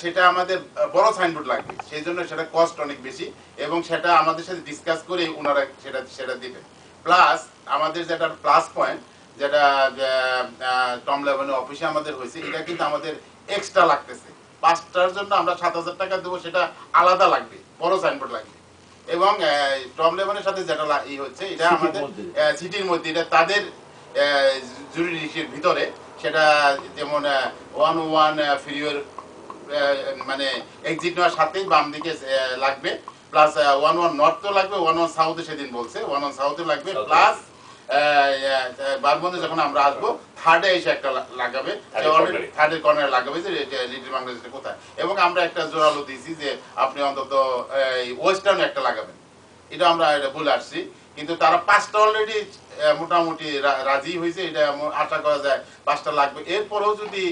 সেটা আমাদের বড় সাইনবোর্ড লাগবে, সেই জন্য সেটা কস্ট অনেক বেশি এবং সেটা আমাদের সাথে ডিসকাস করে ওনারা সেটা দিবে। প্লাস আমাদের যেটা প্লাস পয়েন্ট যেটা টম লেভেনের অফিসে আমাদের হয়েছে, এটা কিন্তু আমাদের এক্সট্রা লাগতেছে। 5টার জন্য আমরা 7,000 টাকা দেবো, সেটা আলাদা লাগবে, বড় সাইনবোর্ড লাগবে। এবং টম লেভেনের সাথে যেটা হচ্ছে এটা আমাদের সিটির মধ্যে, এটা তাদের জুরিডিকশনের ভিতরে, সেটা যেমন 101 ফ্রিওয়ের মানে এক্সিট নেওয়ার সাথেই বাম দিকে লাগবে, প্লাস 101 নর্থ তো লাগবে, 101 সাউথে সেদিন বলছে 101 সাউথে লাগবে, প্লাস বারবন্ধে যখন আমরা আসবো থার্ডে এসে একটা লাগাবে, থার্ডের কর্নারে লাগাবে যে লিটল বাংলাদেশের কোথায়। এবং আমরা একটা জোরালো দিয়েছি যে আপনি অন্তত ওয়েস্টার্ন একটা লাগাবেন, এটা আমরা বলে আসছি। কিন্তু তারা 5টা অলরেডি মোটামুটি রাজি হয়েছে, এটা আশা করা যায় 5টা লাগবে। এরপরেও যদি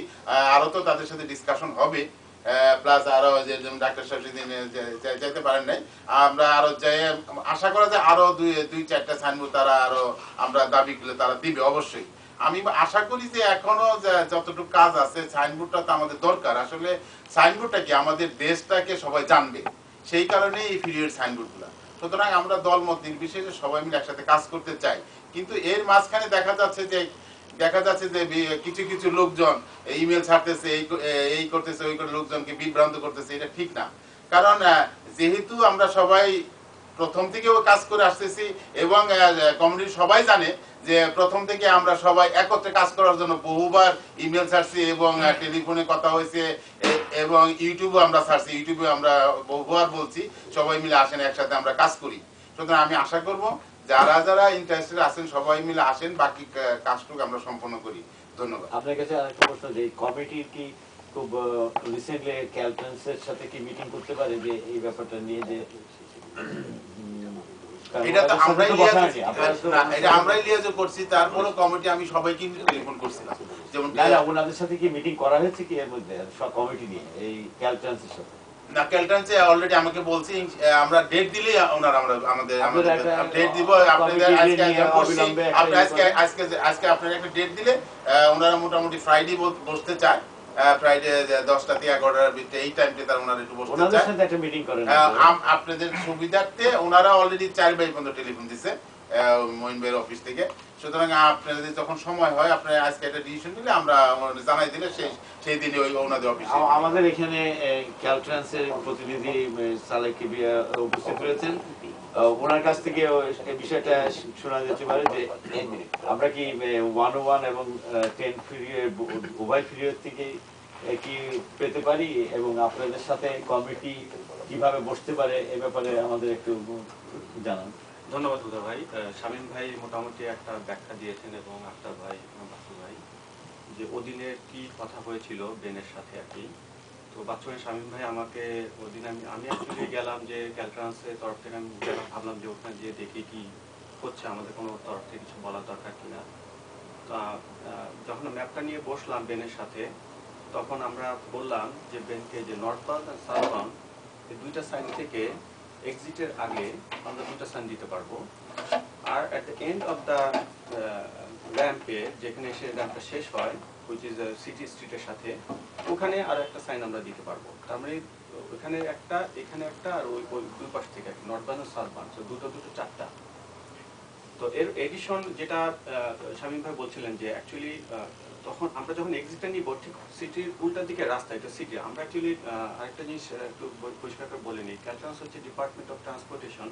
আরো তো তাদের সাথে ডিসকাশন হবে, প্লাস আরো যে ডাক্তার সাহেব সেদিন যাইতে পারেন নাই, আমরা আরো যাই আশা করা যায় আরো 2-4টা সাইনবোর্ড তারা আরো আমরা দাবি করলে তারা দিবে অবশ্যই। আমি আশা করি যে এখনো যতটুকু কাজ আছে, সাইনবোর্ডটা তো আমাদের দরকার। আসলে সাইনবোর্ডটা কি আমাদের দেশটাকে সবাই জানবে, সেই কারণে এই পিরিয়ড সাইনবোর্ডগুলো। সুতরাং আমরা দলমত নির্বিশেষে সবাই মিলে একসাথে কাজ করতে চাই। কিন্তু এর মাঝখানে দেখা যাচ্ছে যে কিছু কিছু লোকজন ইমেল ছাড়তেছে, এই করতেছে, ওই করে লোকজনকে বিভ্রান্ত করতেছে, এটা ঠিক না। কারণ যেহেতু আমরা সবাই প্রথম থেকেও কাজ করে আসতেছি এবং কমিউনিটি সবাই জানে যে প্রথম থেকে আমরা সবাই একত্রে কাজ করার জন্য বহুবার ইমেল ছাড়ছি এবং টেলিফোনে কথা হয়েছে এবং ইউটিউবে আমরা ছাড়ছি, ইউটিউবে আমরা বহুবার বলছি সবাই মিলে আসেন, একসাথে আমরা কাজ করি। সুতরাং আমি আশা করব যারা যারা ইন্টারেস্টেড আছেন সবাই মিলে আসেন, বাকি কাজটুকু আমরা সম্পন্ন করি। ধন্যবাদ। আপনার কাছে আরেকটা প্রশ্ন, যে কমিটির কি খুব রিসেন্টলি ক্যালটেন্সের সাথে কি মিটিং করতে পারে যে এই ব্যাপারটা নিয়ে, যে এটা তো আমরাই লিয়াজ করছি, তারপরে কমিটি আমি সবাইকে টেলিফোন করছিলাম, যেমন ওনাদের সাথে কি মিটিং করা হয়েছে কি এর মধ্যে সব কমিটি নিয়ে এই ক্যালটেন্সের সাথে? না, ক্যালটেন্সে অলরেডি আমাকে বলছি আমরা ডেট দিলেই ওনারা আমাদের ডেট দিব। আপনাদের আজকে আপনারা একটা ডেট দিলে ওনারা মোটামুটি ফ্রাইডে বসতে চায়, ফ্রাইডে 10টা থেকে 11টার ভিতরে এই টাইমটা তার ওনারা একটু বসতে চায়। একটা মিটিং করেন আপনাদের সুবিধার্থে ওনারা অলরেডি 4 বাই পর্যন্ত টেলিফোন দিছে মঈন ভাইয়ের অফিস থেকে। সুতরাং আপনাদের যখন সময় হয় আপনারা আজকে একটা ডিসিশন নিলে আমরা জানাই দিলে সেই দিনে ওই ওনাদের অফিসে। আমাদের এখানে ক্যালট্রান্সের প্রতিনিধি সালেক কিবিয়া উপস্থিত রয়েছেন, ওনার কাছ থেকে এই বিষয়টা শোনা যেতে পারে যে আমরা কি 101 এবং 10 পিরিয়ড উভয় পিরিয়ড থেকে কি পেতে পারি এবং আপনাদের সাথে কমিটি কিভাবে বসতে পারে এ ব্যাপারে আমাদের একটু জানান। ধন্যবাদ হুদা ভাই। শামীম ভাই মোটামুটি একটা ব্যাখ্যা দিয়েছেন এবং আক্তার ভাই, বাসু ভাই, যে ওদিনের কি কথা হয়েছিল বেনের সাথে আর কি। তো বাচ্চু শামীম ভাই আমাকে ওদিন আমি অ্যাকচুয়ালি গেলাম যে ক্যালট্রান্সের তরফ থেকে, আমি ভাবলাম যে ওখানে যে দেখি কি হচ্ছে, আমাদের কোনো তরফ থেকে কিছু বলার দরকার কিনা। তো যখন ম্যাপটা নিয়ে বসলাম বেনের সাথে, তখন আমরা বললাম যে বেনকে যে নর্থ বাউন্ড আর সাউথ বাউন্ড এই দুইটা সাইড থেকে এক্সিটের আগে আমরা দুটো সাইন দিতে পারবো, আর at the end of the র্যাম্পে, যেখানে এসে র্যাম্পটা শেষ হয় হুইচ ইজ সিটি স্ট্রিটের সাথে, ওখানে আর একটা সাইন আমরা দিতে পারবো। তার মানে ওখানে একটা, এখানে একটা, আর ওই দুই পাশ থেকে একটা, নর্থ বাউন্ড আর সাউথ বাউন্ড, দুটো 4টা। তো এর এডিশন যেটা শামীম ভাই বলছিলেন যে অ্যাকচুয়ালি তখন আমরা যখন এক্সিটটা নিব ঠিক সিটির উল্টা দিকে রাস্তা, এটা সিটি। আমরা অ্যাকচুয়ালি আরেকটা জিনিস একটু পরিষ্কার করে বলে নিই, ক্যালট্রান্স হচ্ছে department of transportation,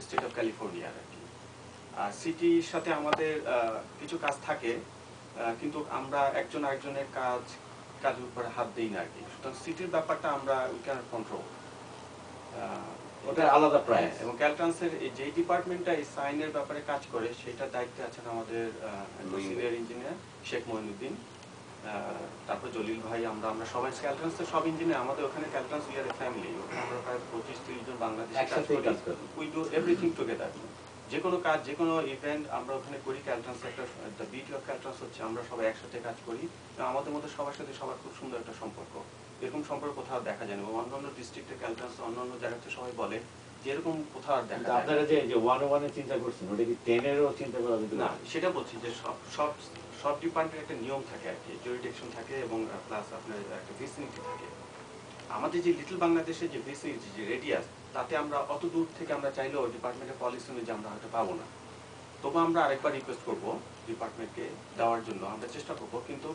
state of ক্যালিফোর্নিয়ার আর কি। সিটির সাথে আমাদের কিছু কাজ থাকে, কিন্তু আমরা একজন আরেকজনের কাজের উপরে হাত দিই না আর কি। সুতরাং সিটির ব্যাপারটা আমরা উই ক্যান কন্ট্রোল, ওটা আলাদা প্রাইস। এবং ক্যালট্রান্সের যে ডিপার্টমেন্টটা এই সাইনের ব্যাপারে কাজ করে সেটার দায়িত্বে আছেন আমাদের সিনিয়র ইঞ্জিনিয়ার শেখ মঈনুদ্দিন, তারপর জলিল ভাই, আমরা সবাই ক্যালট্রান্সের সব ইঞ্জিনিয়ার। আমাদের ওখানে ক্যালট্রান্স উই আর এ ফ্যামিলি, ওখানে আমরা প্রায় 25-30 জন বাংলাদেশি কাজ করি। We do everything together. যে কোনো কাজ, যে কোনো ইভেন্ট আমরা ওখানে করি। ক্যালট্রান্স একটা, দ্য বিউটি অফ ক্যালট্রান্স হচ্ছে আমরা সবাই একসাথে কাজ করি, আমাদের মধ্যে সবার সাথে সবার খুব সুন্দর একটা সম্পর্ক। এরকম সম্পর্ক কোথাও দেখা যায় না। অন্যান্য ডিস্ট্রিক্টের ক্যালট্রান্স অন্যান্য জায়গাতে সবাই বলে যেরকম কোথাও আর দেখা যায় না। আপনারা যে 101 এর চিন্তা করছেন, ওটা কি 10 এরও চিন্তা করা যেত? না, সেটা বলছি যে সব ডিপার্টমেন্টের একটা নিয়ম থাকে আর কি, জুরিডিকশন থাকে এবং প্লাস আপনার একটা ভিসিনিটি থাকে। আমাদের যে লিটল বাংলাদেশের যে ভিসিনিটি যে রেডিয়াস, তাতে আমরা অত দূর থেকে আমরা চাইলেও ডিপার্টমেন্টের পলিসি অনুযায়ী আমরা হয়তো পাবো না। তবু আমরা আরেকবার রিকোয়েস্ট করব ডিপার্টমেন্টকে দেওয়ার জন্য, আমরা চেষ্টা করব, কিন্তু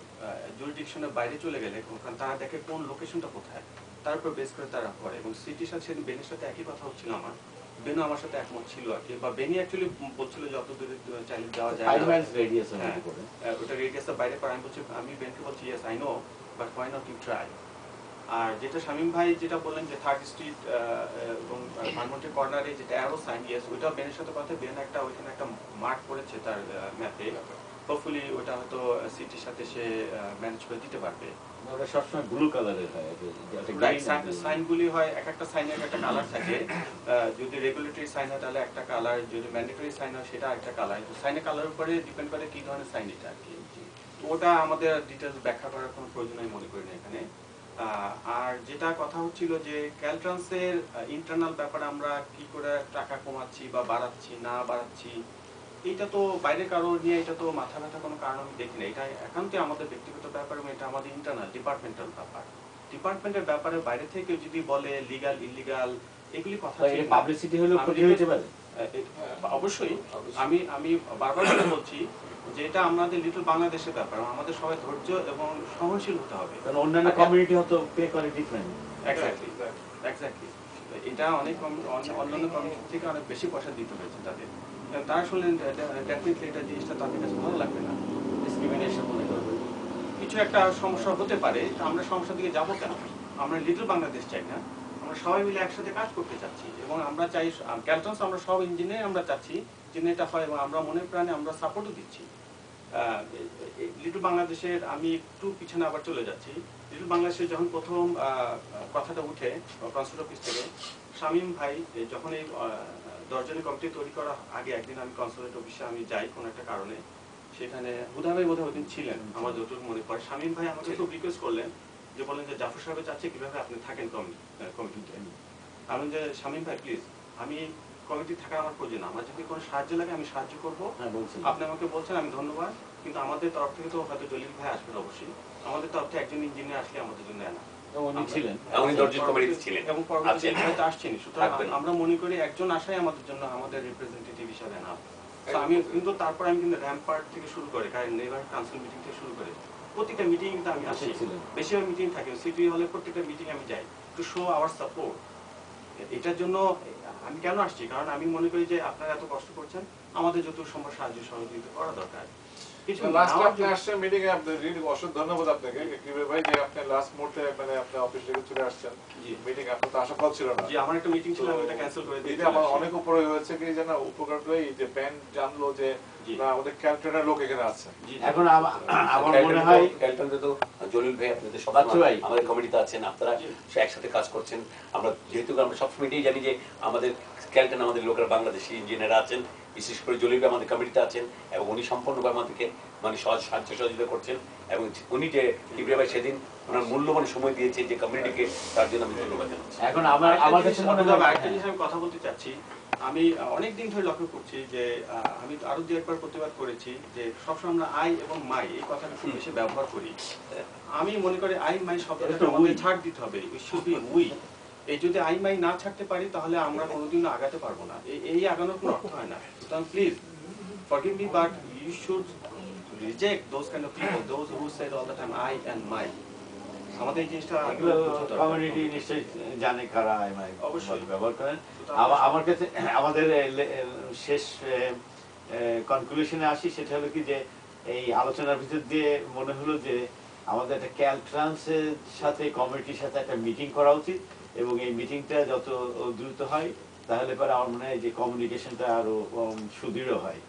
জুরিডিকশনের বাইরে চলে গেলে কারণ তারা দেখে কোন লোকেশনটা কোথায়, তার উপর বেস করে তারা করে। এবং সিটির সাথে বেনের সাথে একই কথা হচ্ছিল আমার, বেনু আমার সাথে একমত ছিল আর কি, বা বেনি অ্যাকচুয়ালি বলছিল যে অত দূরে চাইলে যাওয়া যায় না, ওটা রেডিয়াসের বাইরে করে। আমি বেনকে বলছি yes I know, but why not you try. আর যেটা শামীম ভাই যেটা বললেন যে 3rd স্ট্রিট এবং ধানমন্ডি কর্নারে যেটা অ্যারো সাইন, ইয়েস ওইটা বেনের সাথে কথা, বেন একটা ওইখানে একটা মার্ক করেছে তার ম্যাপে, হোপফুলি ওটা হয়তো সিটির সাথে সে ম্যানেজ করে দিতে পারবে। ওটা সবসময় ব্লু কালারের হয়, সাইনগুলি হয় এক একটা সাইনের একটা কালার থাকে, যদি রেগুলেটরি সাইন হয় তাহলে একটা কালার, যদি ম্যান্ডেটরি সাইন হয় সেটা একটা কালার। তো সাইনের কালার উপরে ডিপেন্ড করে কি ধরনের সাইন এটা আর কি। তো ওটা আমাদের ডিটেলস ব্যাখ্যা করার কোনো প্রয়োজন আমি মনে করি না এখানে। আর যেটা কথা হচ্ছিল যে ক্যালট্রান্সের ইন্টারনাল ব্যাপারে আমরা কি করে টাকা কমাচ্ছি বা বাড়াচ্ছি না বাড়াচ্ছি, এটা তো বাইরে কারো নিয়ে এটা তো মাথা ব্যথা কোনো কারণ আমি দেখি না। এটা একান্তই আমাদের ব্যক্তিগত ব্যাপার এবং এটা আমাদের ইন্টারনাল ডিপার্টমেন্টাল ব্যাপার। ডিপার্টমেন্টের ব্যাপারে বাইরে থেকে যদি বলে লিগাল ইলিগাল এগুলি কথা পাবলিসিটি হলো ক্ষতি হতে পারে। অবশ্যই আমি আমি বারবার বলছি যে এটা আমাদের লিটল বাংলাদেশের ব্যাপার, আমাদের সবাই ধৈর্য এবং সহনশীল হতে হবে, কারণ অন্যান্য কমিউনিটি হয়তো পে করে ডিফারেন্ট। এক্স্যাক্টলি এক্স্যাক্টলি এটা অনেক অন্যান্য কমিউনিটি থেকে অনেক বেশি পয়সা দিতে হয়েছে তাদের। তারা শুনলেন ডেফিনেটলি এটা জিনিসটা তাদের কাছে ভালো লাগবে না, ডিসক্রিমিনেশন মনে করবে, কিছু একটা সমস্যা হতে পারে। আমরা সমস্যার দিকে যাবো কেন? আমরা লিটল বাংলাদেশ চাই না, আমরা সবাই মিলে একসাথে কাজ করতে চাচ্ছি এবং আমরা চাই ক্যালট্রান্স আমরা সব ইঞ্জিনিয়ার আমরা চাচ্ছি যে এটা হয় এবং আমরা মনে প্রাণে আমরা সাপোর্টও দিচ্ছি। লিটল বাংলাদেশের আমি একটু পিছনে আবার চলে যাচ্ছি। লিটল বাংলাদেশের যখন প্রথম কথাটা উঠে কনসার্ট অফিস থেকে, শামীম ভাই যখন এই 10 জনের কমিটি তৈরি করার আগে একদিন আমি কনসার্ট অফিসে আমি যাই কোনো একটা কারণে, সেখানে হুদা ভাই বোধহয় ওইদিন ছিলেন আমার যতটুকু মনে পড়ে। শামীম ভাই আমাকে খুব রিকোয়েস্ট করলেন যে বলেন যে জাফর সাহেব চাচ্ছে কিভাবে আপনি থাকেন কমিটিতে। আমি যে শামীম ভাই প্লিজ, আমি কমিটি থাকার আমার প্রয়োজন না, আমার যদি কোনো সাহায্য লাগে আমি সাহায্য করবো, আপনি আমাকে বলছেন আমি ধন্যবাদ, কিন্তু আমাদের তরফ থেকে তো হয়তো জলিল ভাই আসবেন অবশ্যই, আমাদের তরফ থেকে একজন ইঞ্জিনিয়ার আসলে আমাদের জন্য না, এবং পরবর্তীতে হয়তো আসছেনি। সুতরাং আমরা মনে করি একজন আসাই আমাদের জন্য আমাদের রিপ্রেজেন্টেটিভ হিসাবে না। আমি কিন্তু তারপর আমি কিন্তু র্যাম্পার্ট থেকে শুরু করে নেইবারহুড কাউন্সিল মিটিং থেকে শুরু করে প্রত্যেকটা মিটিং কিন্তু আমি আসি, বেশিরভাগ মিটিং থাকে সিটি হলে, প্রত্যেকটা মিটিং আমি যাই টু শো আওয়ার সাপোর্ট। এটার জন্য আমি কেন আসছি, কারণ আমি মনে করি যে আপনারা এত কষ্ট করছেন, আমাদের যত সম্ভব সাহায্য সহযোগিতা করা দরকার। ধন্যবাদ আপনাকে ভাই যে আপনি লাস্ট মুহূর্তে মানে আপনি অফিস থেকে চলে আসছেন মিটিং, আপনার তো আশা ছিল না। জি, আমার একটা মিটিং ছিল, আমি এটা ক্যান্সেল করে দিয়েছি। আমার অনেক উপরে হয়েছে কি জানা, উপকার হলো এই যে ব্যান্ড জানলো যে না আমাদের ক্যালট্রানের লোক এখানে আছে। এখন আমার মনে হয় ক্যালট্রানে তো জলিল ভাই আপনাদের সবাই আমাদের কমিটিতে আছেন, আপনারা একসাথে কাজ করছেন। আমরা যেহেতু আমরা সবসময়ই জানি যে আমাদের ক্যালট্রান আমাদের লোকেরা বাংলাদেশি ইঞ্জিনিয়ার আছেন, বিশেষ করে জলিল ভাই আমাদের কমিটিতে আছেন এবং উনি সম্পূর্ণভাবে আমাদেরকে মানে সাহায্য সহযোগিতা করছেন এবং উনি যে লিব্রে ভাই সেদিন ওনার মূল্যবান সময় দিয়েছে যে কমিউনিটিকে, তার জন্য আমি ধন্যবাদ জানাচ্ছি। এখন আমার কাছে মনে হয় একটা জিনিস আমি কথা বলতে চাচ্ছি, আমি অনেকদিন ধরে লক্ষ্য করছি যে আমি আরো দু একবার প্রতিবাদ করেছি যে সবসময় আমরা আই এবং মাই এই কথাটা খুব বেশি ব্যবহার করি। আমি মনে করি আই মাই শব্দটা আমাদের ছাড় দিতে হবে, উই। এই যদি আই মাই না ছাড়তে পারি তাহলে আমরা কোনোদিনও আগাতে পারবো না, এই আগানোর কোনো অর্থ হয় না। সুতরাং please forgive me, but you should reject those kind of people, those who said all the time I and my. আমাদের এই জিনিসটা কমিউনিটি নিশ্চয়ই জানে কারা আই মাই অবশ্যই ব্যবহার করেন। আমার কাছে আমাদের শেষ কনক্লুশনে আসি, সেটা হলো কি যে এই আলোচনার ভিতর দিয়ে মনে হলো যে আমাদের একটা ক্যালট্রান্সের সাথে কমিউনিটির সাথে একটা মিটিং করা উচিত এবং এই মিটিংটা যত দ্রুত হয় তাহলে পরে আমার মনে হয় যে কমিউনিকেশনটা আরো সুদৃঢ় হয়।